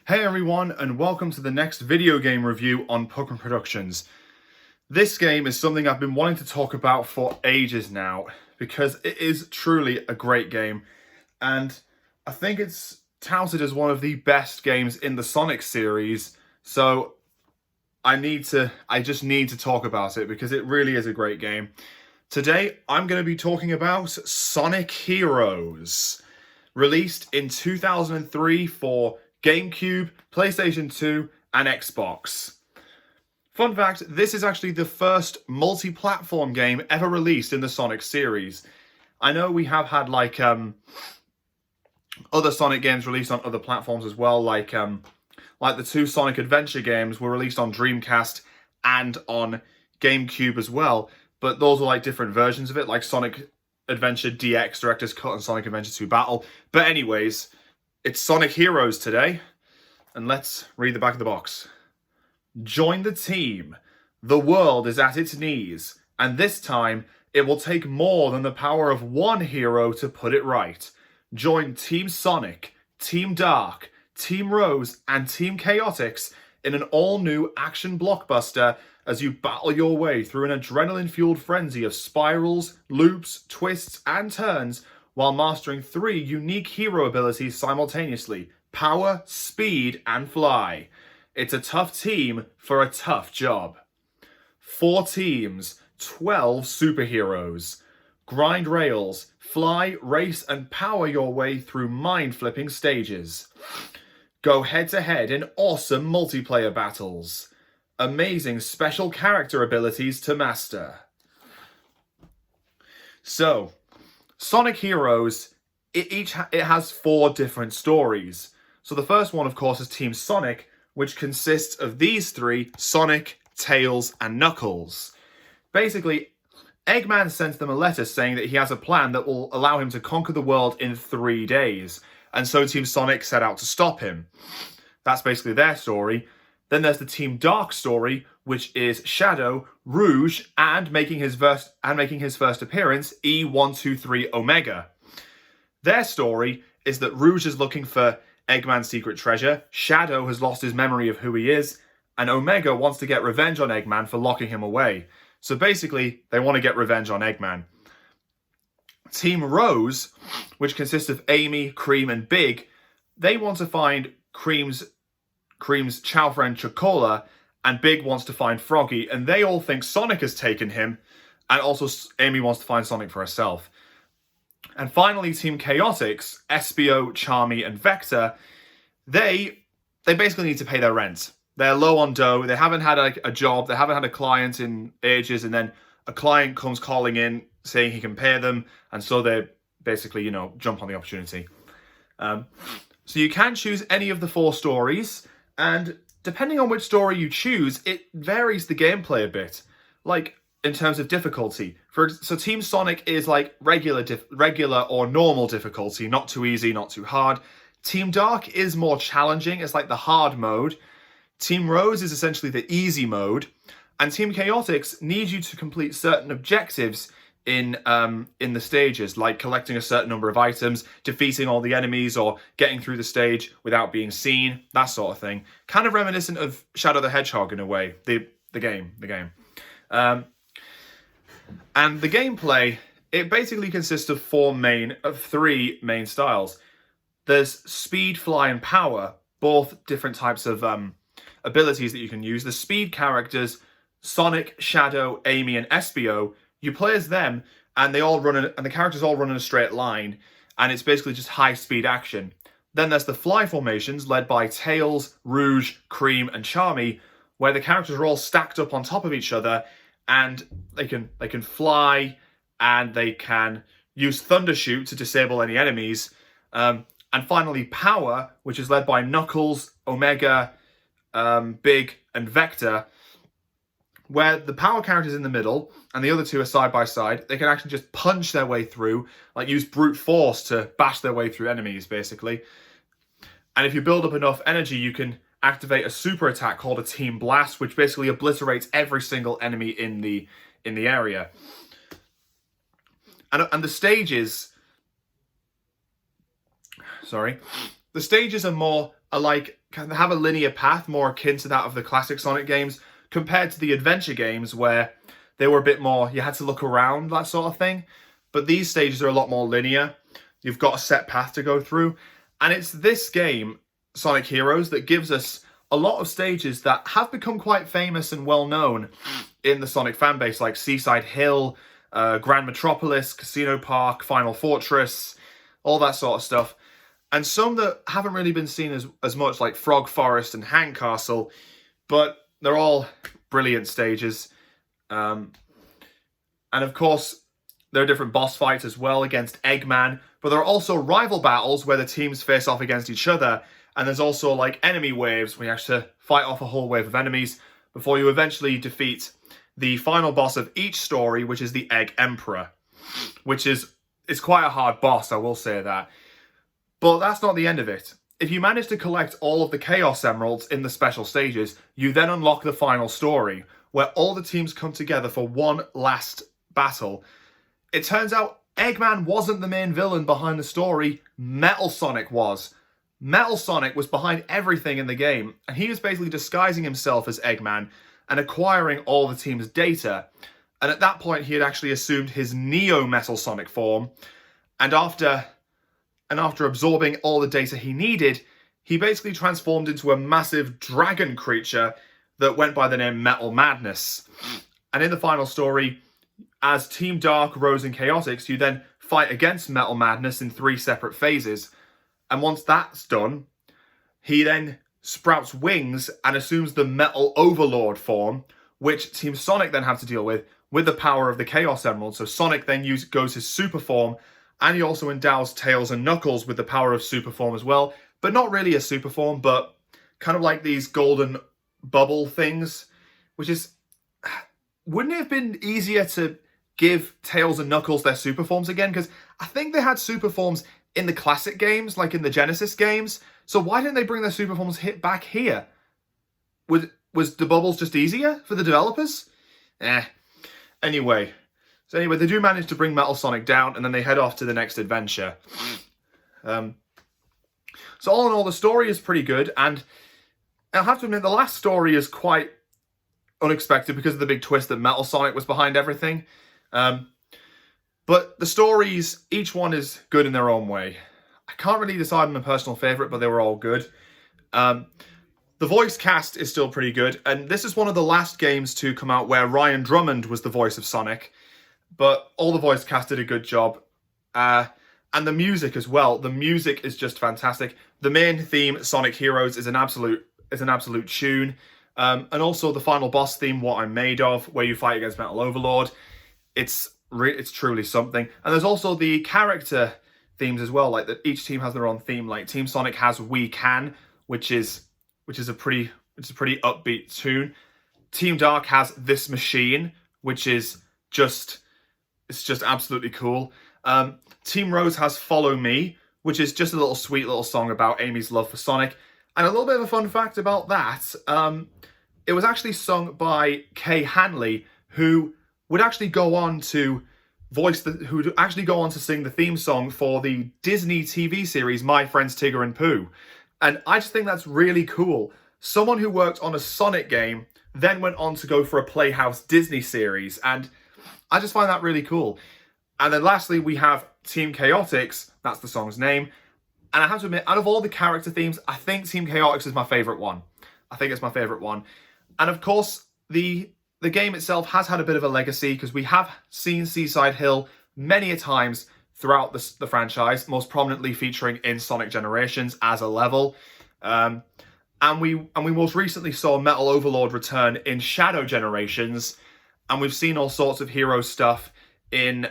Hey everyone, and welcome to the next video game review on Puckman Productions. This game is something I've been wanting to talk about for ages now, because it is truly a great game, and I think it's touted as one of the best games in the Sonic series, so I just need to talk about it, because it really is a great game. Today, I'm going to be talking about Sonic Heroes, released in 2003 for GameCube, PlayStation 2, and Xbox. Fun fact, this is actually the first multi-platform game ever released in the Sonic series. I know we have had other Sonic games released on other platforms as well, like the two Sonic Adventure games were released on Dreamcast and on GameCube as well, but those were like different versions of it, like Sonic Adventure DX, Director's Cut, and Sonic Adventure 2 Battle. But anyways, it's Sonic Heroes today, and let's read the back of the box. Join the team. The world is at its knees, and this time it will take more than the power of one hero to put it right. Join Team Sonic, Team Dark, Team Rose, and Team Chaotix in an all-new action blockbuster as you battle your way through an adrenaline-fueled frenzy of spirals, loops, twists, and turns while mastering three unique hero abilities simultaneously: power, speed, and fly. It's a tough team for a tough job. 4 teams, 12 superheroes. Grind rails, fly, race, and power your way through mind-flipping stages. Go head-to-head in awesome multiplayer battles. Amazing special character abilities to master. So, Sonic Heroes, it has 4 different stories. So the first one, of course, is Team Sonic, which consists of these 3, Sonic, Tails, and Knuckles. Basically, Eggman sent them a letter saying that he has a plan that will allow him to conquer the world in 3 days, and so Team Sonic set out to stop him. That's basically their story. Then there's the Team Dark story, which is Shadow, Rouge, and making his first appearance, E123 Omega. Their story is that Rouge is looking for Eggman's secret treasure, Shadow has lost his memory of who he is, and Omega wants to get revenge on Eggman for locking him away. So basically, they want to get revenge on Eggman. Team Rose, which consists of Amy, Cream, and Big, they want to find Cream's chow friend Chocola, and Big wants to find Froggy, and they all think Sonic has taken him, and also Amy wants to find Sonic for herself. And finally, Team Chaotix, Espio, Charmy, and Vector, they basically need to pay their rent. They're low on dough, they haven't had a job, they haven't had a client in ages, and then a client comes calling in saying he can pay them, and so they basically, jump on the opportunity. So you can choose any of the 4 stories, and depending on which story you choose, it varies the gameplay a bit. Like, in terms of difficulty. So Team Sonic is like regular or normal difficulty, not too easy, not too hard. Team Dark is more challenging, it's like the hard mode. Team Rose is essentially the easy mode. And Team Chaotix needs you to complete certain objectives in the stages, like collecting a certain number of items, defeating all the enemies, or getting through the stage without being seen, that sort of thing. Kind of reminiscent of Shadow the Hedgehog in a way, the game. And the gameplay, it basically consists of 3 main styles. There's speed, fly, and power, both different types of abilities that you can use. The speed characters, Sonic, Shadow, Amy, and Espio, you play as them, and the characters all run in a straight line, and it's basically just high-speed action. Then there's the fly formations, led by Tails, Rouge, Cream, and Charmy, where the characters are all stacked up on top of each other, and they can fly, and they can use Thundershoot to disable any enemies. And finally, Power, which is led by Knuckles, Omega, Big, and Vector, where the power character's in the middle, and the other 2 are side by side. They can actually just punch their way through, like use brute force to bash their way through enemies, basically. And if you build up enough energy, you can activate a super attack called a Team Blast, which basically obliterates every single enemy in the area. And the stages, the stages are like have a linear path more akin to that of the classic Sonic games, compared to the adventure games where they were a bit more, you had to look around, that sort of thing. But these stages are a lot more linear. You've got a set path to go through. And it's this game, Sonic Heroes, that gives us a lot of stages that have become quite famous and well known in the Sonic fanbase, like Seaside Hill, Grand Metropolis, Casino Park, Final Fortress, all that sort of stuff. And some that haven't really been seen as much, like Frog Forest and Hang Castle, but they're all brilliant stages. And of course, there are different boss fights as well against Eggman, but there are also rival battles where the teams face off against each other, and there's also like enemy waves where you have to fight off a whole wave of enemies before you eventually defeat the final boss of each story, which is the Egg Emperor, which is quite a hard boss, I will say that. But that's not the end of it. If you manage to collect all of the Chaos Emeralds in the special stages, you then unlock the final story, where all the teams come together for one last battle. It turns out Eggman wasn't the main villain behind the story, Metal Sonic was. Metal Sonic was behind everything in the game, and he was basically disguising himself as Eggman and acquiring all the team's data. And at that point, he had actually assumed his Neo Metal Sonic form, and after absorbing all the data he needed, he basically transformed into a massive dragon creature that went by the name Metal Madness. And in the final story, as Team Dark, Rose, and Chaotix, you then fight against Metal Madness in 3 separate phases. And once that's done, he then sprouts wings and assumes the Metal Overlord form, which Team Sonic then have to deal with the power of the Chaos Emerald. So Sonic then goes his super form, and he also endows Tails and Knuckles with the power of super form as well. But not really a super form, but kind of like these golden bubble things, which is... Wouldn't it have been easier to give Tails and Knuckles their super forms again? Because I think they had super forms in the classic games, like in the Genesis games. So why didn't they bring their super forms back here? Was the bubbles just easier for the developers? Anyway, they do manage to bring Metal Sonic down, and then they head off to the next adventure. So all in all, the story is pretty good, and I'll have to admit, the last story is quite unexpected because of the big twist that Metal Sonic was behind everything. But the stories, each one is good in their own way. I can't really decide on a personal favourite, but they were all good. The voice cast is still pretty good, and this is one of the last games to come out where Ryan Drummond was the voice of Sonic, but all the voice cast did a good job. And the music as well. The music is just fantastic. The main theme, Sonic Heroes, is an absolute tune. And also the final boss theme, What I'm Made Of, where you fight against Metal Overlord. It's truly something. And there's also the character themes as well, like that each team has their own theme. Like Team Sonic has We Can, which is a pretty upbeat tune. Team Dark has This Machine, which is just absolutely cool. Team Rose has Follow Me, which is just a sweet little song about Amy's love for Sonic. And a little bit of a fun fact about that, it was actually sung by Kay Hanley, who would actually go on to sing the theme song for the Disney TV series My Friends Tigger and Pooh. And I just think that's really cool. Someone who worked on a Sonic game then went on to go for a Playhouse Disney series, and I just find that really cool. And then lastly, we have Team Chaotix, that's the song's name. And I have to admit, out of all the character themes, I think Team Chaotix is my favourite one. I think it's my favourite one. And of course, the game itself has had a bit of a legacy, because we have seen Seaside Hill many a times throughout the franchise, most prominently featuring in Sonic Generations as a level. And we most recently saw Metal Overlord return in Shadow Generations, and we've seen all sorts of hero stuff in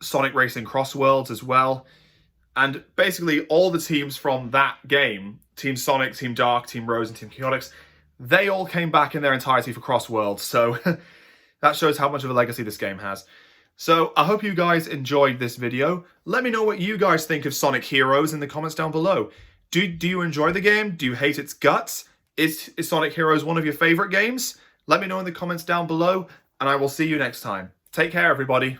Sonic Racing Cross Worlds as well. And basically all the teams from that game, Team Sonic, Team Dark, Team Rose, and Team Chaotix, they all came back in their entirety for Cross Worlds. So that shows how much of a legacy this game has. So I hope you guys enjoyed this video. Let me know what you guys think of Sonic Heroes in the comments down below. Do you enjoy the game? Do you hate its guts? Is Sonic Heroes one of your favourite games? Let me know in the comments down below, and I will see you next time. Take care, everybody.